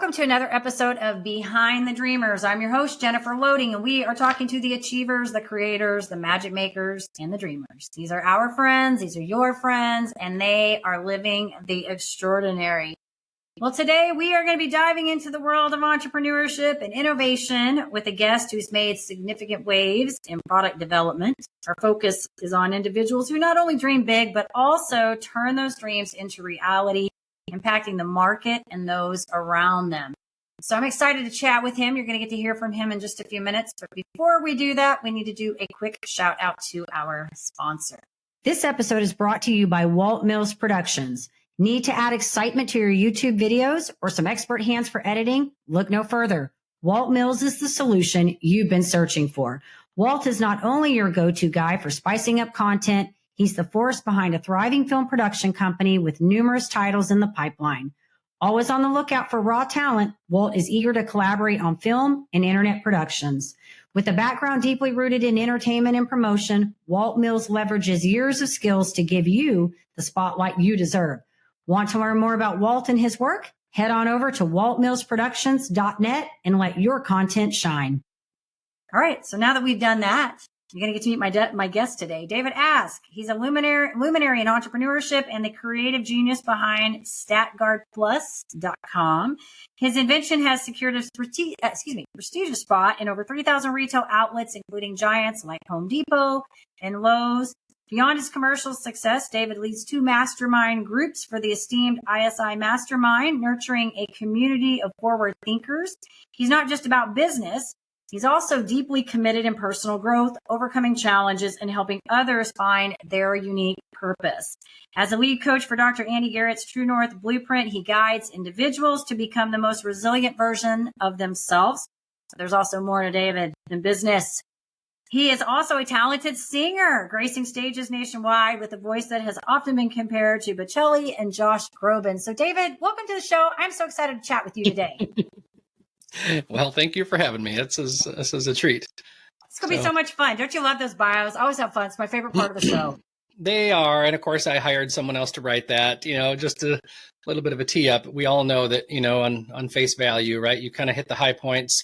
Welcome to another episode of Behind the Dreamers. I'm your host, Jennifer Loehding, and we are talking to the achievers, the creators, the magic makers, and the dreamers. These are our friends. These are your friends, and they are living the extraordinary. Well, today we are going to be diving into the world of entrepreneurship and innovation with a guest who's made significant waves in product development. Our focus is on individuals who not only dream big, but also turn those dreams into reality, impacting the market and those around them. So I'm excited to chat with him. You're going to get to hear from him in just a few minutes. But before we do that, we need to do a quick shout out to our sponsor. This episode is brought to you by Walt Mills Productions. Need to add excitement to your YouTube videos or some expert hands for editing? Look no further. Walt Mills is the solution you've been searching for. Walt is not only your go-to guy for spicing up content, he's the force behind a thriving film production company with numerous titles in the pipeline. Always on the lookout for raw talent, Walt is eager to collaborate on film and internet productions. With a background deeply rooted in entertainment and promotion, Walt Mills leverages years of skills to give you the spotlight you deserve. Want to learn more about Walt and his work? Head on over to waltmillsproductions.net and let your content shine. All right, so now that we've done that, you're going to get to meet my guest today, David Ask. He's a luminary in entrepreneurship and the creative genius behind StatGuardPlus.com. His invention has secured a prestigious spot in over 3,000 retail outlets, including giants like Home Depot and Lowe's. Beyond his commercial success, David leads 2 mastermind groups for the esteemed ISI Mastermind, nurturing a community of forward thinkers. He's not just about business. He's also deeply committed in personal growth, overcoming challenges, and helping others find their unique purpose. As a lead coach for Dr. Andy Garrett's True North Blueprint, he guides individuals to become the most resilient version of themselves. But there's also more to David than business. He is also a talented singer, gracing stages nationwide with a voice that has often been compared to Bocelli and Josh Groban. So, David, welcome to the show. I'm so excited to chat with you today. Well, thank you for having me. This is a treat. It's going to be so much fun. Don't you love those bios? I always have fun. It's my favorite part of the show. They are. And of course, I hired someone else to write that, just a little bit of a tee up. We all know that, on face value, right, you kind of hit the high points.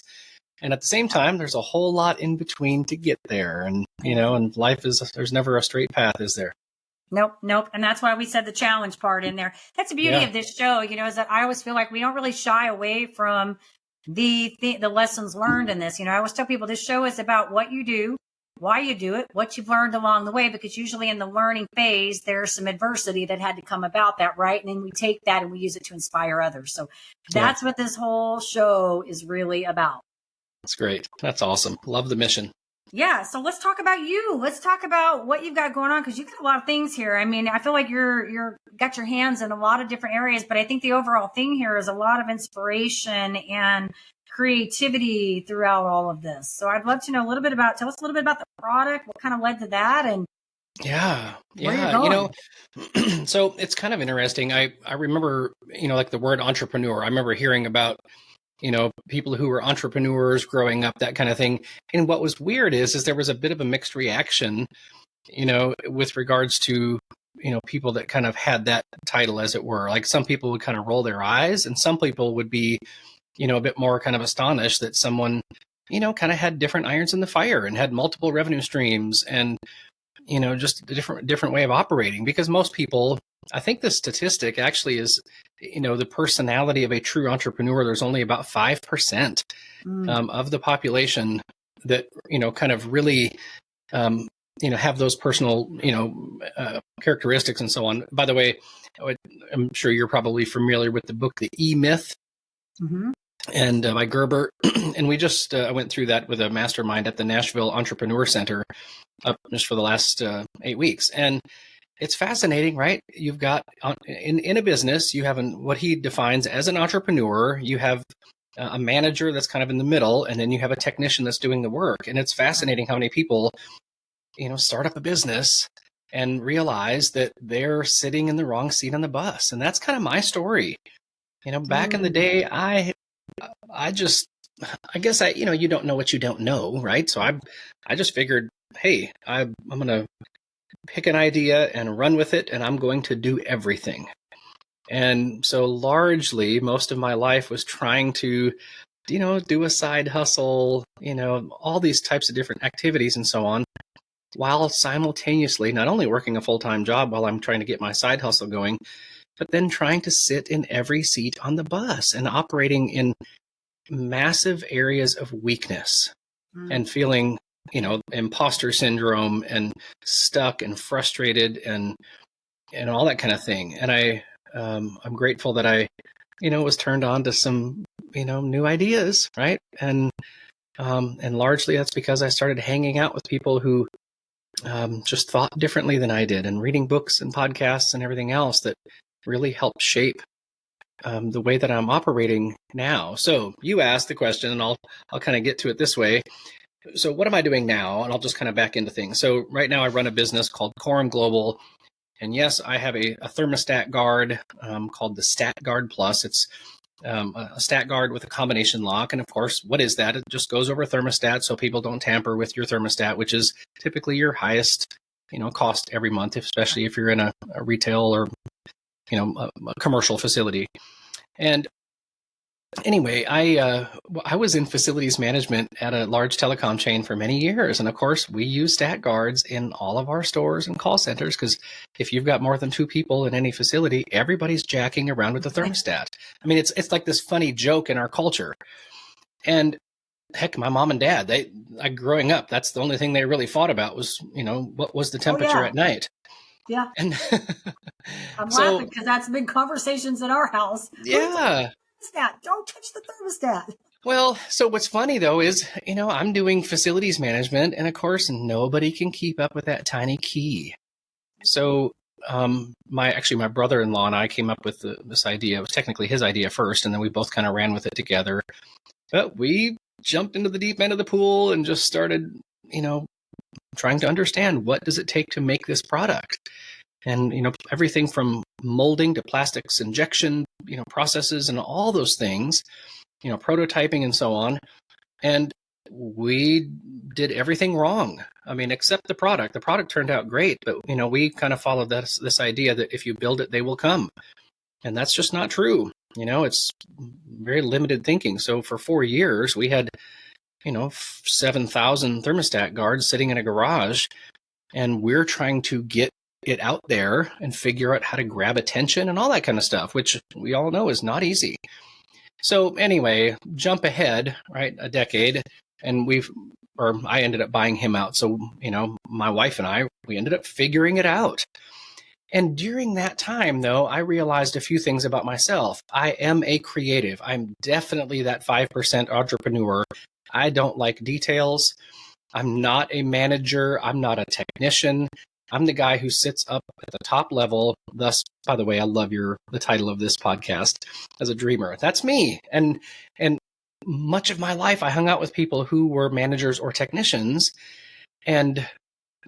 And at the same time, there's a whole lot in between to get there. And, and life there's never a straight path, is there? Nope. And that's why we said the challenge part in there. That's the beauty of this show, is that I always feel like we don't really shy away from the lessons learned in this. I always tell people this show is about what you do, why you do it, what you've learned along the way, because usually in the learning phase, there's some adversity that had to come about that, right? And then we take that and we use it to inspire others. So that's what this whole show is really about. That's great. That's awesome. Love the mission. Yeah. So let's talk about you. Let's talk about what you've got going on, because you've got a lot of things here. I mean, I feel like you're got your hands in a lot of different areas, but I think the overall thing here is a lot of inspiration and creativity throughout all of this. So I'd love to know tell us a little bit about the product, what kind of led to that, and where you're going. So it's kind of interesting. I remember, like the word entrepreneur. I remember hearing about people who were entrepreneurs growing up, that kind of thing. And what was weird is there was a bit of a mixed reaction, with regards to, people that kind of had that title, as it were. Like some people would kind of roll their eyes, and some people would be, a bit more kind of astonished that someone, kind of had different irons in the fire and had multiple revenue streams and, just a different way of operating. Because most people, I think the statistic actually is, the personality of a true entrepreneur, there's only about 5% of the population that, kind of really, have those personal, characteristics and so on. By the way, I'm sure you're probably familiar with the book, The E-Myth, and by Gerber. And we just went through that with a mastermind at the Nashville Entrepreneur Center just for the last 8 weeks. And it's fascinating, right? You've got in a business, you have what he defines as an entrepreneur. You have a manager that's kind of in the middle, and then you have a technician that's doing the work. And it's fascinating how many people, start up a business and realize that they're sitting in the wrong seat on the bus. And that's kind of my story. Back in the day, I guess you don't know what you don't know, right? So I just figured, hey, I'm going to pick an idea and run with it, and I'm going to do everything. And so largely most of my life was trying to, do a side hustle, all these types of different activities and so on, while simultaneously not only working a full-time job while I'm trying to get my side hustle going, but then trying to sit in every seat on the bus and operating in massive areas of weakness and feeling, imposter syndrome and stuck and frustrated and all that kind of thing. And I'm grateful that I, was turned on to some, new ideas, right? And largely that's because I started hanging out with people who just thought differently than I did, and reading books and podcasts and everything else that really helped shape the way that I'm operating now. So you asked the question, and I'll kind of get to it this way. So what am I doing now? And I'll just kind of back into things. So right now I run a business called Quorum Global. And yes, I have a thermostat guard called the StatGuardPlus. It's a stat guard with a combination lock. And of course, what is that? It just goes over thermostat so people don't tamper with your thermostat, which is typically your highest, cost every month, especially if you're in a retail or, a commercial facility. And anyway, I was in facilities management at a large telecom chain for many years. And of course, we use stat guards in all of our stores and call centers, because if you've got more than 2 people in any facility, everybody's jacking around with the thermostat. I mean, it's like this funny joke in our culture. And heck, my mom and dad, growing up, that's the only thing they really fought about was, what was the temperature at night. Yeah. And I'm laughing because that's been conversations in our house. Yeah. Don't touch the thermostat. Well, so what's funny though is, I'm doing facilities management, and of course nobody can keep up with that tiny key. So my brother-in-law and I came up with this idea. It was technically his idea first, and then we both kind of ran with it together. But we jumped into the deep end of the pool and just started, trying to understand, what does it take to make this product? And, everything from molding to plastics injection, processes and all those things, prototyping and so on. And we did everything wrong. I mean, except the product. The product turned out great, but, we kind of followed this idea that if you build it, they will come. And that's just not true. It's very limited thinking. So for 4 years, we had, 7,000 thermostat guards sitting in a garage, and we're trying to get it out there and figure out how to grab attention and all that kind of stuff, which we all know is not easy. So anyway, jump ahead, right, a decade, and I ended up buying him out. So, my wife and I, we ended up figuring it out. And during that time, though, I realized a few things about myself. I am a creative. I'm definitely that 5% entrepreneur. I don't like details. I'm not a manager. I'm not a technician. I'm the guy who sits up at the top level. Thus, by the way, I love the title of this podcast, as a dreamer. That's me. And much of my life, I hung out with people who were managers or technicians. And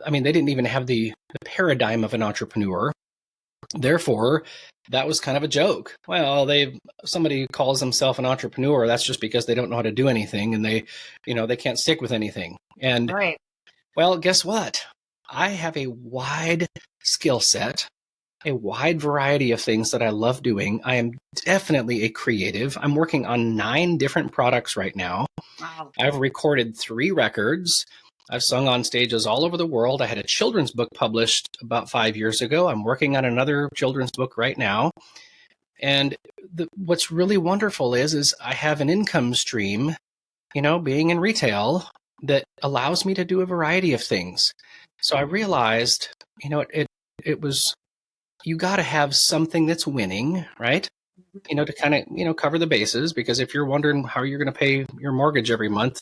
I mean, they didn't even have the paradigm of an entrepreneur. Therefore, that was kind of a joke. Well, somebody calls themselves an entrepreneur, that's just because they don't know how to do anything, and they can't stick with anything. And right. Well, guess what? I have a wide skill set, a wide variety of things that I love doing. I am definitely a creative. I'm working on 9 different products right now. Wow. I've recorded 3 records. I've sung on stages all over the world. I had a children's book published about 5 years ago. I'm working on another children's book right now. And what's really wonderful is I have an income stream, being in retail, that allows me to do a variety of things. So I realized, it was, you got to have something that's winning, right? To kind of, cover the bases, because if you're wondering how you're going to pay your mortgage every month,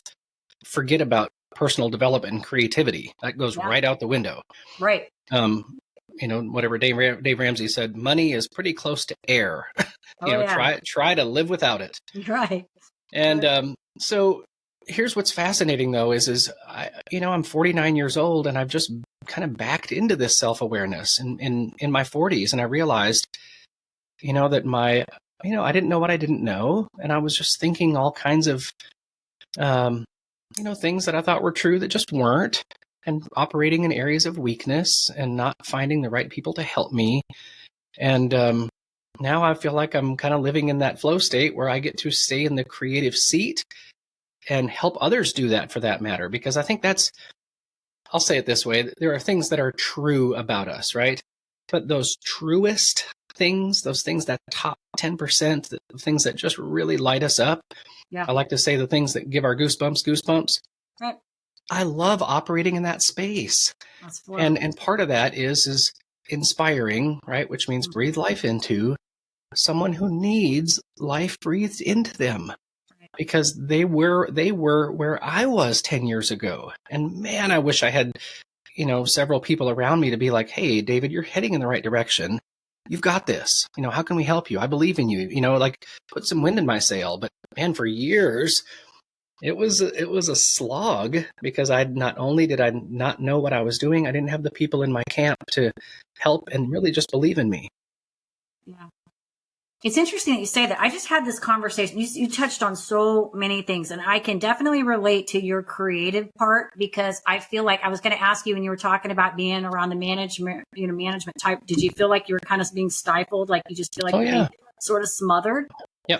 forget about personal development and creativity. That goes right out the window. Right. Whatever Dave Ramsey said, money is pretty close to air. Try to live without it. Right. And so here's what's fascinating though is I'm 49 years old, and I've just kind of backed into this self-awareness in my 40s, and I realized, that I didn't know what I didn't know, and I was just thinking all kinds of things that I thought were true that just weren't, and operating in areas of weakness and not finding the right people to help me. And now I feel like I'm kind of living in that flow state where I get to stay in the creative seat and help others do that, for that matter. Because I think I'll say it this way, there are things that are true about us, right? But those truest things, those things that top 10%, the things that just really light us up. Yeah. I like to say the things that give our goosebumps. Right. I love operating in that space. And part of that is inspiring, right? Which means breathe life into someone who needs life breathed into them. Because they were where I was 10 years ago. And man, I wish I had, several people around me to be like, hey, David, you're heading in the right direction. You've got this. How can we help you? I believe in you. Like put some wind in my sail. But man, for years, it was a slog, because not only did I not know what I was doing, I didn't have the people in my camp to help and really just believe in me. Yeah. It's interesting that you say that. I just had this conversation. You touched on so many things, and I can definitely relate to your creative part, because I feel like I was going to ask you when you were talking about being around the management type. Did you feel like you were kind of being stifled? Like you just feel like you're being sort of smothered? Yep.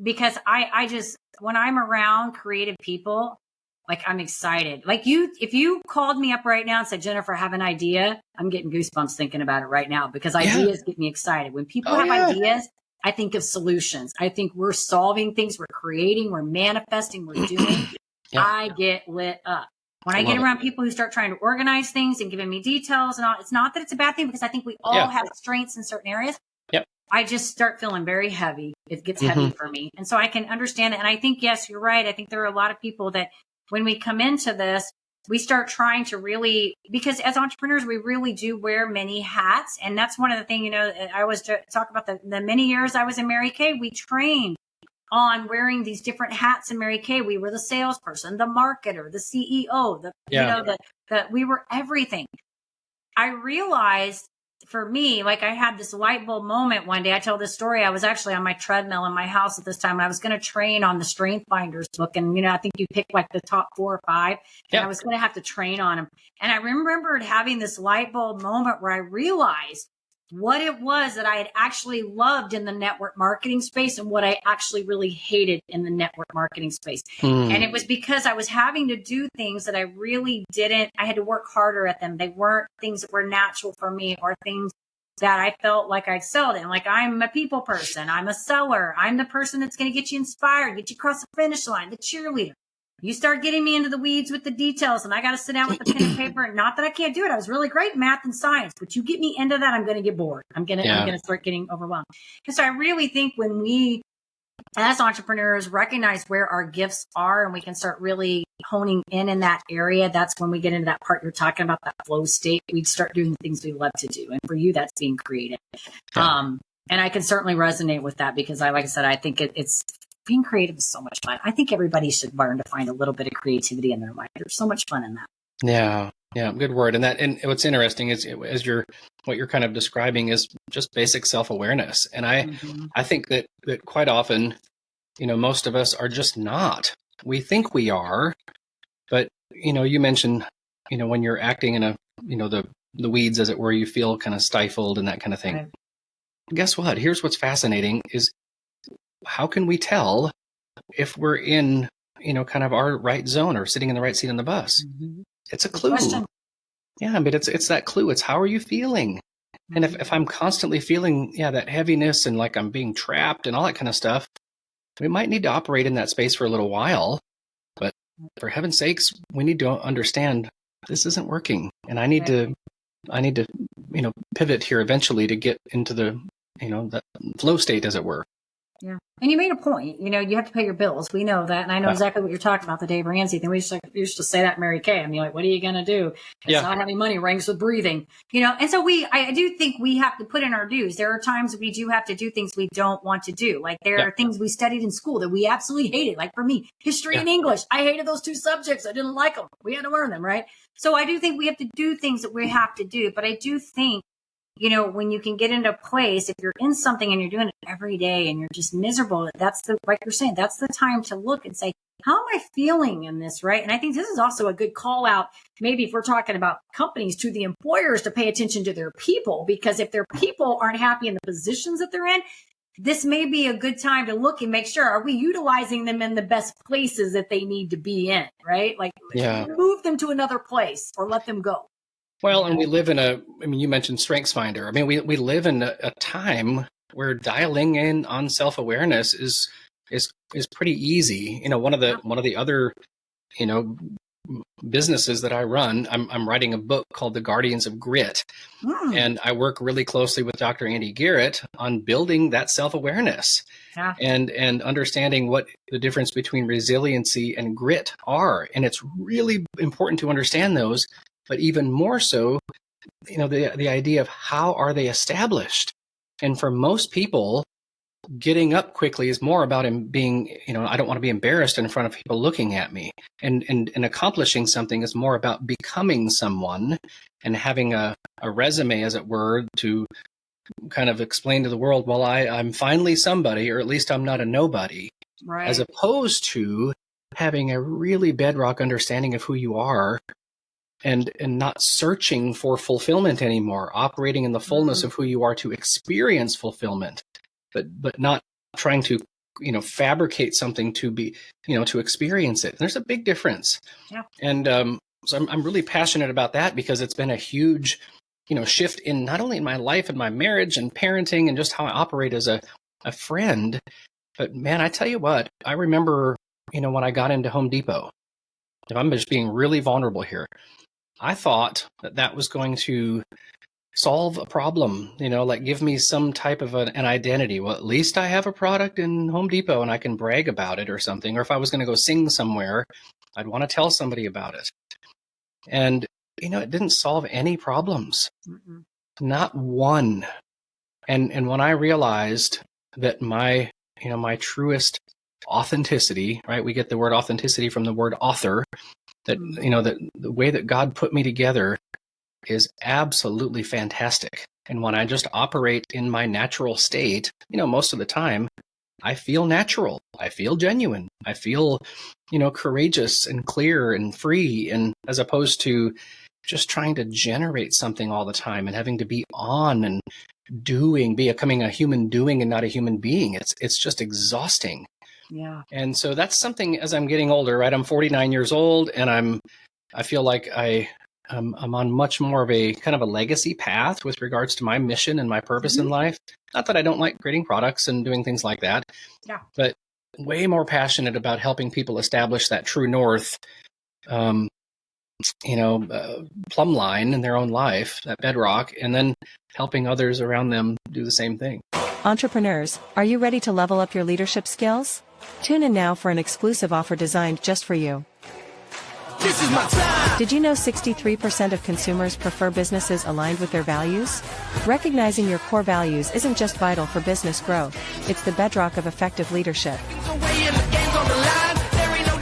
Because I just, when I'm around creative people, like I'm excited. Like if you called me up right now and said, Jennifer, I have an idea, I'm getting goosebumps thinking about it right now, because ideas get me excited. When people have ideas, I think of solutions. I think we're solving things, we're creating, we're manifesting, we're doing. I get lit up. When I get around people who start trying to organize things and giving me details and all, it's not that it's a bad thing, because I think we all have strengths in certain areas. Yep. I just start feeling very heavy. It gets heavy for me. And so I can understand it. And I think, yes, you're right. I think there are a lot of people that when we come into this, we start trying to really, because as entrepreneurs, we really do wear many hats. And that's one of the things, I always talk about the many years I was in Mary Kay, we trained on wearing these different hats in Mary Kay. We were the salesperson, the marketer, the CEO, we were everything. I realized for me, like I had this light bulb moment one day. I tell this story. I was actually on my treadmill in my house at this time, and I was going to train on the Strength Finders book. And, I think you pick like the top 4 or 5, and I was going to have to train on them. And I remembered having this light bulb moment where I realized what it was that I had actually loved in the network marketing space and what I actually really hated in the network marketing space. And it was because I was having to do things that I really didn't, I had to work harder at them. They weren't things that were natural for me, or things that I felt like I excelled in. Like I'm a people person. I'm a seller. I'm the person that's going to get you inspired, get you across the finish line, the cheerleader. You start getting me into the weeds with the details, and I got to sit down with the pen and paper. Not that I can't do it. I was really great in math and science, but you get me into that, I'm going to get bored. I'm going to start getting overwhelmed. And so I really think when we, as entrepreneurs, recognize where our gifts are, and we can start really honing in that area, that's when we get into that part you're talking about, that flow state. We start doing the things we love to do. And for you, that's being creative. And I can certainly resonate with that, because like I said, I think it's, being creative is so much fun. I think everybody should learn to find a little bit of creativity in their life. There's so much fun in that. Yeah, good word. And what's interesting is, what you're kind of describing is just basic self-awareness. And I think that quite often, most of us are just not. We think we are, but you mentioned, when you're acting in a, the weeds, as it were, you feel kind of stifled and that kind of thing. Right. Guess what? Here's what's fascinating is, how can we tell if we're in, kind of our right zone or sitting in the right seat on the bus? It's a clue. Yeah, but it's that clue. It's how are you feeling? And if I'm constantly feeling, that heaviness and like I'm being trapped and all that kind of stuff, we might need to operate in that space for a little while. But for heaven's sakes, we need to understand this isn't working. And I need to, pivot here eventually to get into the, that flow state, as it were. Yeah. And you made a point, you have to pay your bills. We know that. And I know exactly what you're talking about, the Dave Ramsey thing. We used to say that in Mary Kay. I mean, like, what are you going to do? It's not having money ranks with breathing, And so I do think we have to put in our dues. There are times we do have to do things we don't want to do. Like there are things we studied in school that we absolutely hated. Like for me, history and English. I hated those 2 subjects. I didn't like them. We had to learn them, right? So I do think we have to do things that we have to do. But I do think, when you can get into a place, if you're in something and you're doing it every day and you're just miserable, like you're saying, that's the time to look and say, how am I feeling in this, right? And I think this is also a good call out, maybe if we're talking about companies, to the employers to pay attention to their people, because if their people aren't happy in the positions that they're in, this may be a good time to look and make sure, are we utilizing them in the best places that they need to be in, right? Like, move them to another place or let them go. Well, and we live in you mentioned StrengthsFinder. I mean, we live in a time where dialing in on self-awareness is pretty easy. One of the other, businesses that I run, I'm writing a book called The Guardians of Grit. And I work really closely with Dr. Andy Garrett on building that self-awareness and understanding what the difference between resiliency and grit are. And it's really important to understand those, but even more so, the idea of how are they established? And for most people, getting up quickly is more about him being, I don't want to be embarrassed in front of people looking at me. And accomplishing something is more about becoming someone and having a resume, as it were, to kind of explain to the world, well, I'm finally somebody, or at least I'm not a nobody, right? As opposed to having a really bedrock understanding of who you are and not searching for fulfillment anymore, operating in the fullness of who you are to experience fulfillment. But not trying to, fabricate something to be, to experience it. And there's a big difference. Yeah. And so I'm really passionate about that because it's been a huge, shift in not only in my life and my marriage and parenting and just how I operate as a friend. But man, I tell you what, I remember, when I got into Home Depot, if I'm just being really vulnerable here, I thought that was going to solve a problem, like give me some type of an identity. Well, at least I have a product in Home Depot and I can brag about it or something. Or if I was going to go sing somewhere, I'd want to tell somebody about it. And, it didn't solve any problems. Not one. And when I realized that my truest authenticity, right? We get the word authenticity from the word author, that, that the way that God put me together is absolutely fantastic. And when I just operate in my natural state, most of the time, I feel natural. I feel genuine. I feel, courageous and clear and free. And as opposed to just trying to generate something all the time and having to be on and becoming a human doing and not a human being. It's just exhausting. Yeah. And so that's something as I'm getting older, right? I'm 49 years old and I feel like I'm on much more of a kind of a legacy path with regards to my mission and my purpose in life. Not that I don't like creating products and doing things like that, but way more passionate about helping people establish that true north, plumb line in their own life, that bedrock, and then helping others around them do the same thing. Entrepreneurs, are you ready to level up your leadership skills? Tune in now for an exclusive offer designed just for you. This is my time. Did you know 63% of consumers prefer businesses aligned with their values? Recognizing your core values isn't just vital for business growth, it's the bedrock of effective leadership.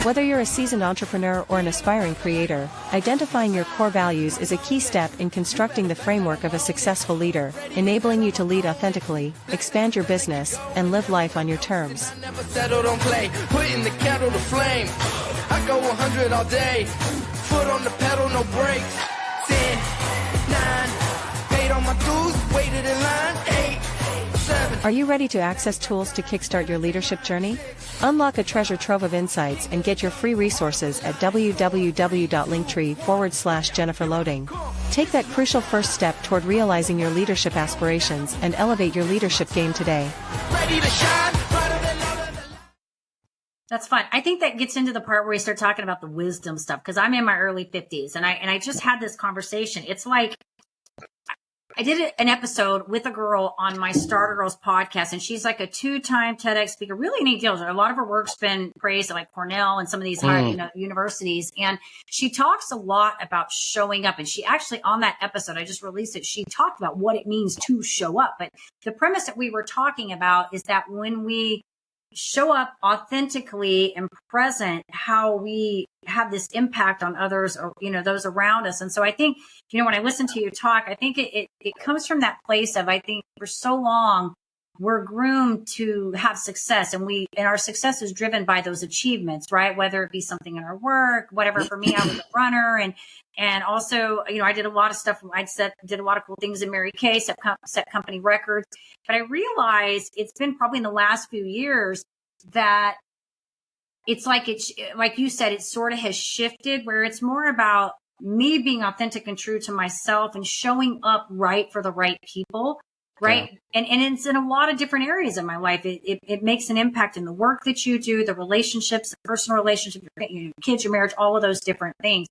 Whether you're a seasoned entrepreneur or an aspiring creator, identifying your core values is a key step in constructing the framework of a successful leader, enabling you to lead authentically, expand your business, and live life on your terms. I go 100 all day, foot on the pedal, no brakes. 10, 9, paid on my dues, waited in line, 8, 7. Are you ready to access tools to kickstart your leadership journey? Unlock a treasure trove of insights and get your free resources at www.linktree/Jennifer Loehding. Take that crucial first step toward realizing your leadership aspirations and elevate your leadership game today. Ready to shine. That's fun. I think that gets into the part where we start talking about the wisdom stuff, because I'm in my early 50s and I just had this conversation. It's like I did an episode with a girl on my Starter Girls podcast, and she's like a 2-time TEDx speaker, really neat deal. A lot of her work's been praised at like Cornell and some of these high, universities. And she talks a lot about showing up. And she actually, on that episode, I just released it, she talked about what it means to show up. But the premise that we were talking about is that when we show up authentically and present, how we have this impact on others or, those around us. And so I think, when I listen to you talk, I think it comes from that place of, I think for so long, we're groomed to have success, and our success is driven by those achievements, right? Whether it be something in our work, whatever. For me, I was a runner, and also, I did a lot of stuff. Did a lot of cool things in Mary Kay, set company records. But I realized it's been probably in the last few years that it's like you said, it sort of has shifted where it's more about me being authentic and true to myself and showing up right for the right people. Right. Yeah. And it's in a lot of different areas of my life. It makes an impact in the work that you do, the relationships, the personal relationships, your kids, your marriage, all of those different things.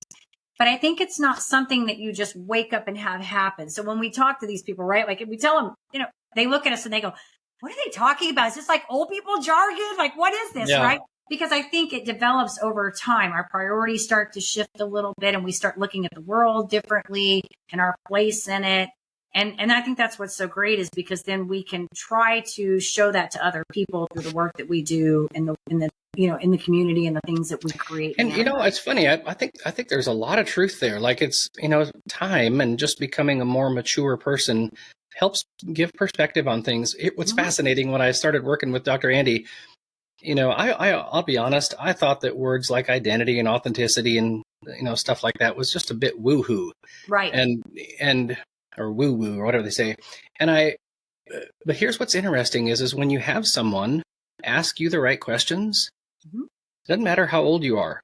But I think it's not something that you just wake up and have happen. So when we talk to these people, right, like if we tell them, they look at us and they go, what are they talking about? Is this like old people jargon? Like, what is this? Yeah. Right. Because I think it develops over time. Our priorities start to shift a little bit and we start looking at the world differently and our place in it. And I think that's what's so great is because then we can try to show that to other people through the work that we do in the community and the things that we create. And it's funny. I think there's a lot of truth there. Like it's time and just becoming a more mature person helps give perspective on things. What's fascinating when I started working with Dr. Andy, I'll be honest. I thought that words like identity and authenticity and stuff like that was just a bit woohoo, right? And or woo woo or whatever they say. But here's what's interesting is when you have someone ask you the right questions, doesn't matter how old you are,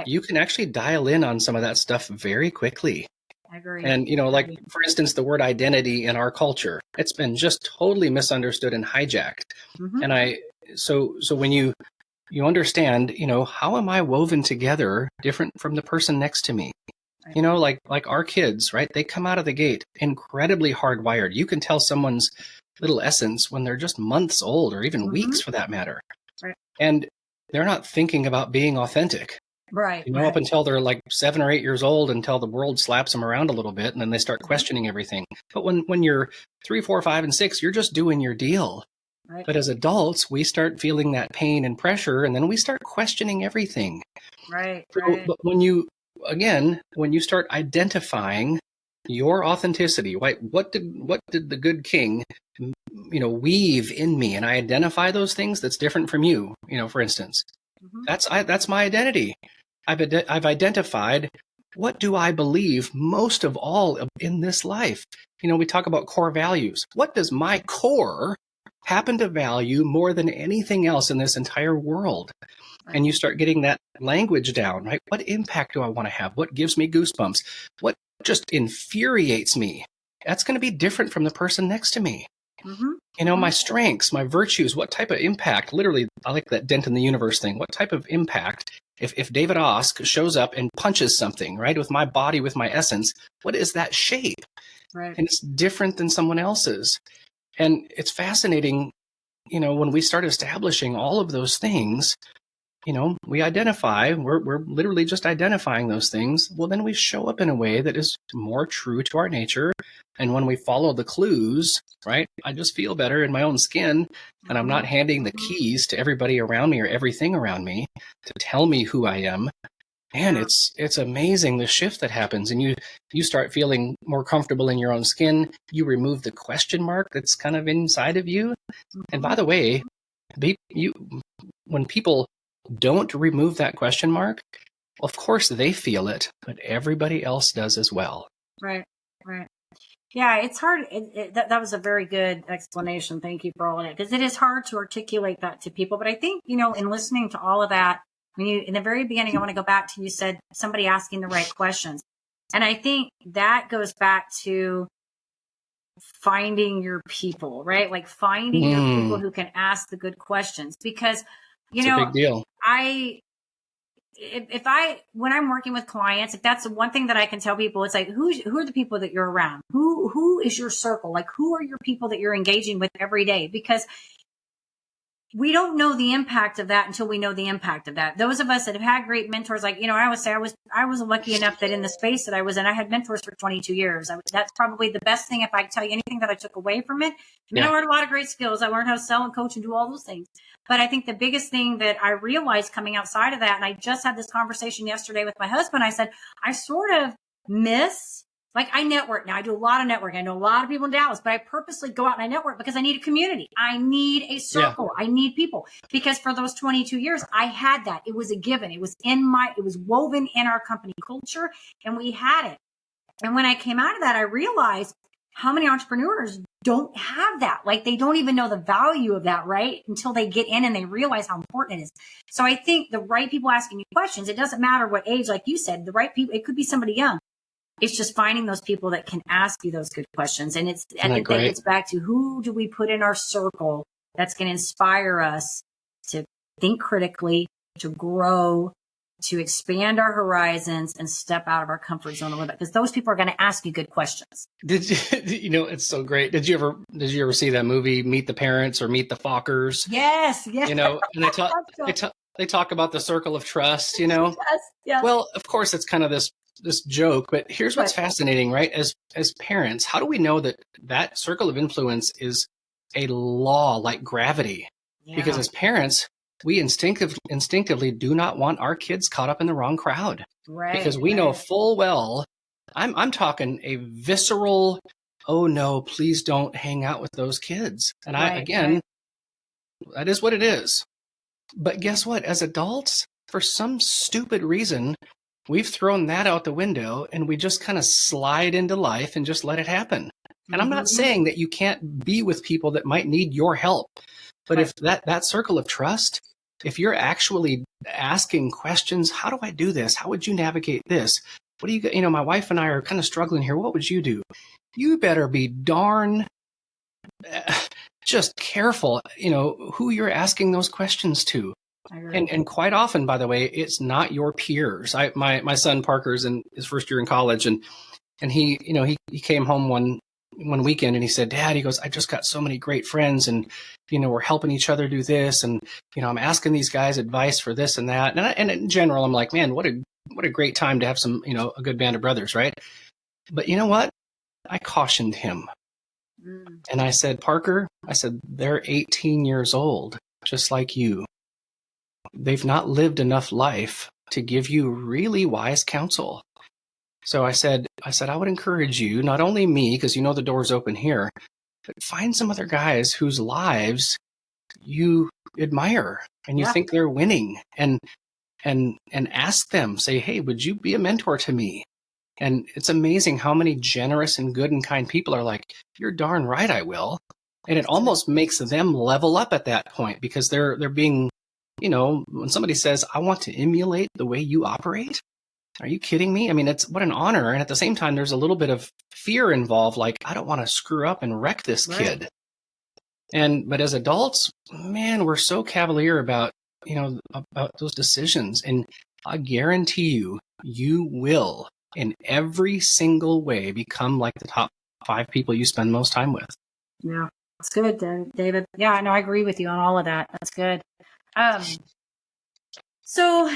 you can actually dial in on some of that stuff very quickly. I agree. And, like, for instance, the word identity in our culture, it's been just totally misunderstood and hijacked. And so when you understand, how am I woven together different from the person next to me? Like our kids, right? They come out of the gate incredibly hardwired. You can tell someone's little essence when they're just months old or even weeks for that matter. Right. And they're not thinking about being authentic. Right. Up until they're like 7 or 8 years old, until the world slaps them around a little bit and then they start questioning everything. But when you're 3, 4, 5, and 6, you're just doing your deal. Right. But as adults, we start feeling that pain and pressure and then we start questioning everything. Right. But when you start identifying your authenticity, right? What did the good king, weave in me, and I identify those things that's different from you, for instance, that's my identity. I've identified what do I believe most of all in this life. We talk about core values. What does my core happen to value more than anything else in this entire world? And you start getting that language down, right? What impact do I want to have? What gives me goosebumps? What just infuriates me? That's going to be different from the person next to me. My strengths, my virtues, what type of impact, literally, I like that dent in the universe thing. What type of impact, if David Osk shows up and punches something, right, with my body, with my essence, what is that shape? Right. And it's different than someone else's. And it's fascinating, when we start establishing all of those things, we identify, we're literally just identifying those things. Well, then we show up in a way that is more true to our nature. And when we follow the clues, right, I just feel better in my own skin. And I'm not handing the keys to everybody around me or everything around me to tell me who I am. And it's amazing the shift that happens. And you start feeling more comfortable in your own skin. You remove the question mark that's kind of inside of you. And by the way, when people don't remove that question mark, of course they feel it, but everybody else does as well. Right. Yeah, it's hard. That was a very good explanation. Thank you for all of it, because it is hard to articulate that to people. But I think, in listening to all of that, in the very beginning, I want to go back to, you said somebody asking the right questions. And I think that goes back to finding your people, right? Like finding your people who can ask the good questions, because it's a big deal. When I'm working with clients, if that's the one thing that I can tell people, it's like, who are the people that you're around? Who is your circle? Like, who are your people that you're engaging with every day? Because we don't know the impact of that until we know the impact of that. Those of us that have had great mentors, like, I always say I was lucky enough that in the space that I was in, I had mentors for 22 years. That's probably the best thing. If I tell you anything that I took away from it, I learned a lot of great skills. I learned how to sell and coach and do all those things. But I think the biggest thing that I realized coming outside of that, and I just had this conversation yesterday with my husband, I said, I sort of miss Like I network now. I do a lot of networking. I know a lot of people in Dallas, but I purposely go out and I network because I need a community. I need a circle. Yeah. I need people, because for those 22 years, I had that. It was a given. It was woven in our company culture, and we had it. And when I came out of that, I realized how many entrepreneurs don't have that. Like they don't even know the value of that, right? Until they get in and they realize how important it is. So I think the right people asking you questions, it doesn't matter what age, like you said, the right people, it could be somebody young. It's just finding those people that can ask you those good questions. And it's, I think that gets back to who do we put in our circle that's going to inspire us to think critically, to grow, to expand our horizons and step out of our comfort zone a little bit, because those people are going to ask you good questions. Did you, it's so great. Did you ever see that movie, Meet the Parents or Meet the Fockers? Yes. Yes. And they talk about the circle of trust, Yes. Yes. Well, of course it's kind of this joke, but here's what's fascinating, right? As parents, how do we know that circle of influence is a law like gravity? Yeah. Because as parents, we instinctively do not want our kids caught up in the wrong crowd, right? Because we know full well, I'm talking a visceral, oh no, please don't hang out with those kids. And that is what it is. But guess what? As adults, for some stupid reason, we've thrown that out the window and we just kind of slide into life and just let it happen. And I'm not saying that you can't be with people that might need your help, but if that circle of trust, if you're actually asking questions, how do I do this? How would you navigate this? What do you, my wife and I are kind of struggling here. What would you do? You better be darn just careful, who you're asking those questions to. And quite often, by the way, it's not your peers. My son Parker's in his first year in college, and he came home one weekend and he said, Dad, he goes, I just got so many great friends, and we're helping each other do this, and I'm asking these guys advice for this and that, and in general, I'm like, man, what a great time to have some a good band of brothers, right? But you know what? I cautioned him, and I said, Parker, they're 18 years old, just like you. They've not lived enough life to give you really wise counsel. So I said, I would encourage you, not only me, because the door's open here, but find some other guys whose lives you admire and you think they're winning, and ask them, say, hey, would you be a mentor to me? And it's amazing how many generous and good and kind people are like, you're darn right, I will. And it almost makes them level up at that point, because they're being, when somebody says, I want to emulate the way you operate, are you kidding me? I mean, it's what an honor. And at the same time, there's a little bit of fear involved. Like, I don't want to screw up and wreck this kid. But as adults, man, we're so cavalier about those decisions. And I guarantee you will in every single way become like the top 5 people you spend most time with. Yeah, that's good, David. Yeah, no, I agree with you on all of that. That's good. So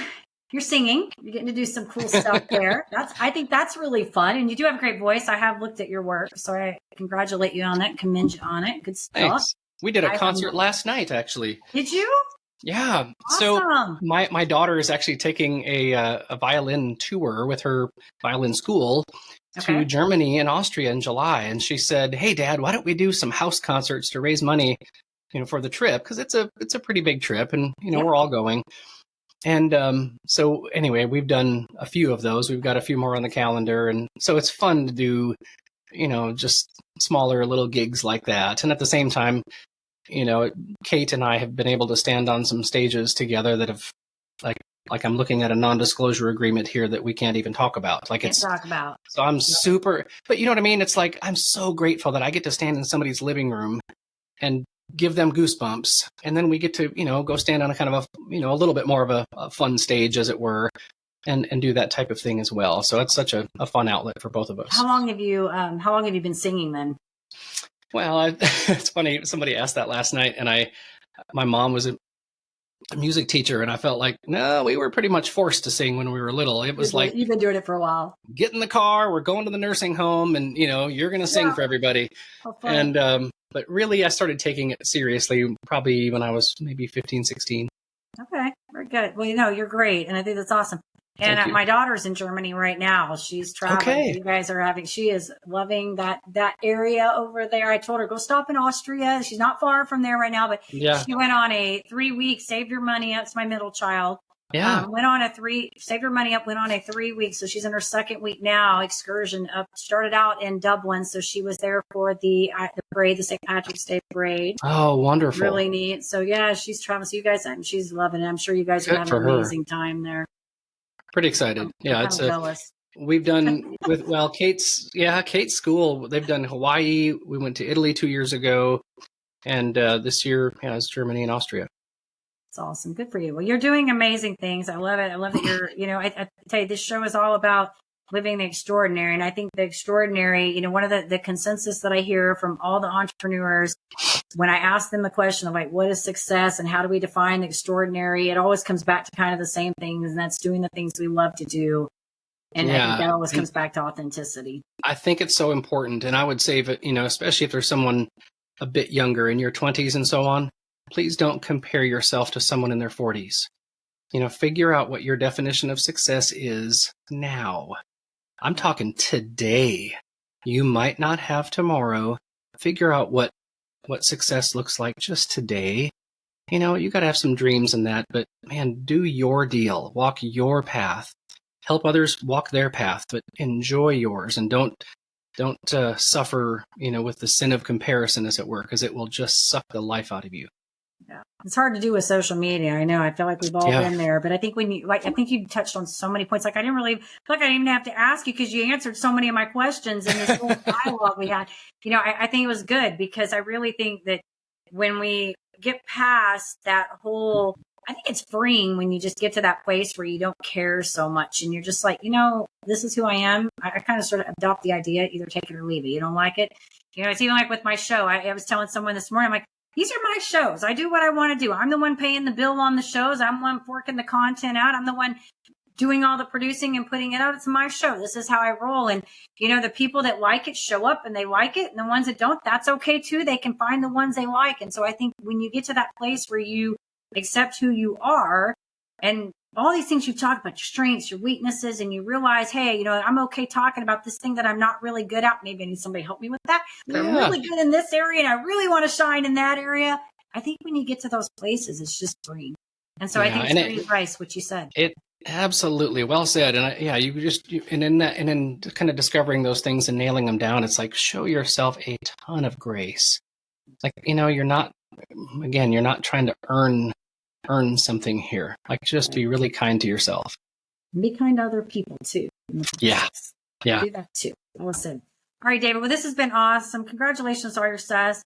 you're singing, you're getting to do some cool stuff there. I think that's really fun. And you do have a great voice. I have looked at your work, so I congratulate you on that, commend you on it. Good stuff. Thanks. We did a concert last night, actually. Did you? Yeah. Awesome. So my daughter is actually taking a violin tour with her violin school to Germany and Austria in July. And she said, hey, Dad, why don't we do some house concerts to raise money, for the trip? Because it's a pretty big trip, and, we're all going. And so anyway, we've done a few of those. We've got a few more on the calendar. And so it's fun to do, just smaller little gigs like that. And at the same time, Kate and I have been able to stand on some stages together that have, like I'm looking at a non-disclosure agreement here that we can't even talk about. So I'm super, but you know what I mean? It's like, I'm so grateful that I get to stand in somebody's living room and give them goosebumps. And then we get to, go stand on a kind of a little bit more of a fun stage, as it were, and do that type of thing as well. So it's such a fun outlet for both of us. How long have you been singing then? Well, it's funny. Somebody asked that last night, and my mom was a music teacher, and I felt like, no, we were pretty much forced to sing when we were little. It was like, you've been doing it for a while. Get in the car, we're going to the nursing home, and you're going to sing for everybody. And but really, I started taking it seriously probably when I was maybe 15, 16. Okay, very good. Well, you're great, and I think that's awesome. And my daughter's in Germany right now. She's traveling. Okay. You guys are she is loving that area over there. I told her, go stop in Austria. She's not far from there right now, but she went on a 3-week, saved her money up. It's my middle child. Yeah. Saved her money up, went on a 3-week. So she's in her second week now, excursion up, started out in Dublin. So she was there for the parade, the St. Patrick's Day parade. Oh, wonderful. Really neat. So yeah, she's traveling. So you guys, she's loving it. I'm sure you guys are having an amazing time there. Pretty excited. We've done with, Kate's school. They've done Hawaii. We went to Italy 2 years ago. And this year, it's Germany and Austria. It's awesome. Good for you. Well, you're doing amazing things. I love it. I love that you're, I tell you, this show is all about living the extraordinary. And I think the extraordinary, one of the consensus that I hear from all the entrepreneurs, when I ask them a question of like, what is success and how do we define the extraordinary? It always comes back to kind of the same things, and that's doing the things we love to do. And I think that always comes back to authenticity. I think it's so important. And I would say that, especially if there's someone a bit younger in your 20s and so on, please don't compare yourself to someone in their 40s. Figure out what your definition of success is now. I'm talking today. You might not have tomorrow. Figure out what success looks like just today. You got to have some dreams in that, but man, do your deal. Walk your path. Help others walk their path, but enjoy yours, and don't suffer, with the sin of comparison, as it were, because it will just suck the life out of you. Yeah, it's hard to do with social media. I know. I feel like we've all been there, but I think I think you touched on so many points. Like I didn't even have to ask you because you answered so many of my questions in this whole dialogue we had. I think it was good because I really think that when we get past that whole, I think it's freeing when you just get to that place where you don't care so much and you're just like, this is who I am. I kind of sort of adopt the idea, either take it or leave it. You don't like it. It's even like with my show. I was telling someone this morning, I'm like, these are my shows. I do what I want to do. I'm the one paying the bill on the shows. I'm the one working the content out. I'm the one doing all the producing and putting it out. It's my show. This is how I roll. And, the people that like it show up and they like it. And the ones that don't, that's okay too. They can find the ones they like. And so I think when you get to that place where you accept who you are and all these things you talk about, your strengths, your weaknesses, and you realize, hey, I'm okay talking about this thing that I'm not really good at. Maybe I need somebody to help me with that. But I'm really good in this area and I really want to shine in that area. I think when you get to those places, it's just freeing. And so I think it's pretty nice what you said. It absolutely well said. And in kind of discovering those things and nailing them down, it's like, show yourself a ton of grace. Like, you're not trying to earn something here. Like, just be really kind to yourself. Be kind to other people too. Yeah. Do that too. Listen. All right, David. Well, this has been awesome. Congratulations on all your success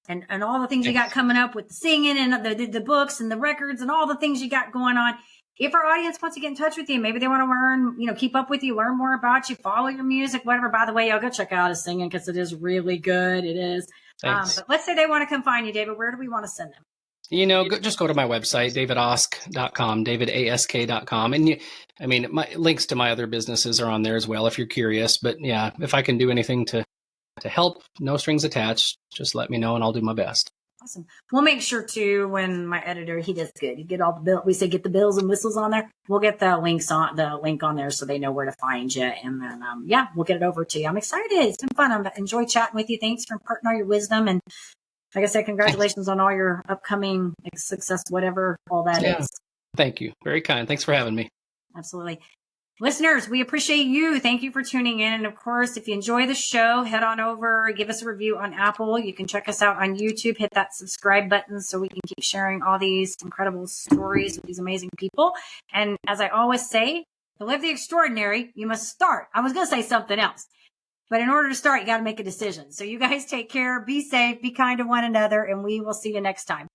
and all the things you got coming up with the singing and the books and the records and all the things you got going on. If our audience wants to get in touch with you, maybe they want to learn, keep up with you, learn more about you, follow your music, whatever. By the way, y'all go check out his singing because it is really good. It is. But let's say they want to come find you, David. Where do we want to send them? Just go to my website, davidask.com, davidask.com. And my links to my other businesses are on there as well if you're curious. But yeah, if I can do anything to help, no strings attached, just let me know and I'll do my best. Awesome. We'll make sure too, when my editor, he does good. You get all the bill. We say get the bills and whistles on there. We'll get the link on there so they know where to find you. And then, we'll get it over to you. I'm excited. It's been fun. I've enjoyed chatting with you. Thanks for imparting all your wisdom. And like I said, congratulations on all your upcoming success, whatever all that is. Thank you. Very kind. Thanks for having me. Absolutely. Listeners, we appreciate you. Thank you for tuning in. And of course, if you enjoy the show, head on over, give us a review on Apple. You can check us out on YouTube, hit that subscribe button so we can keep sharing all these incredible stories with these amazing people. And as I always say, to live the extraordinary, you must start. I was going to say something else, but in order to start, you got to make a decision. So you guys take care, be safe, be kind to one another, and we will see you next time.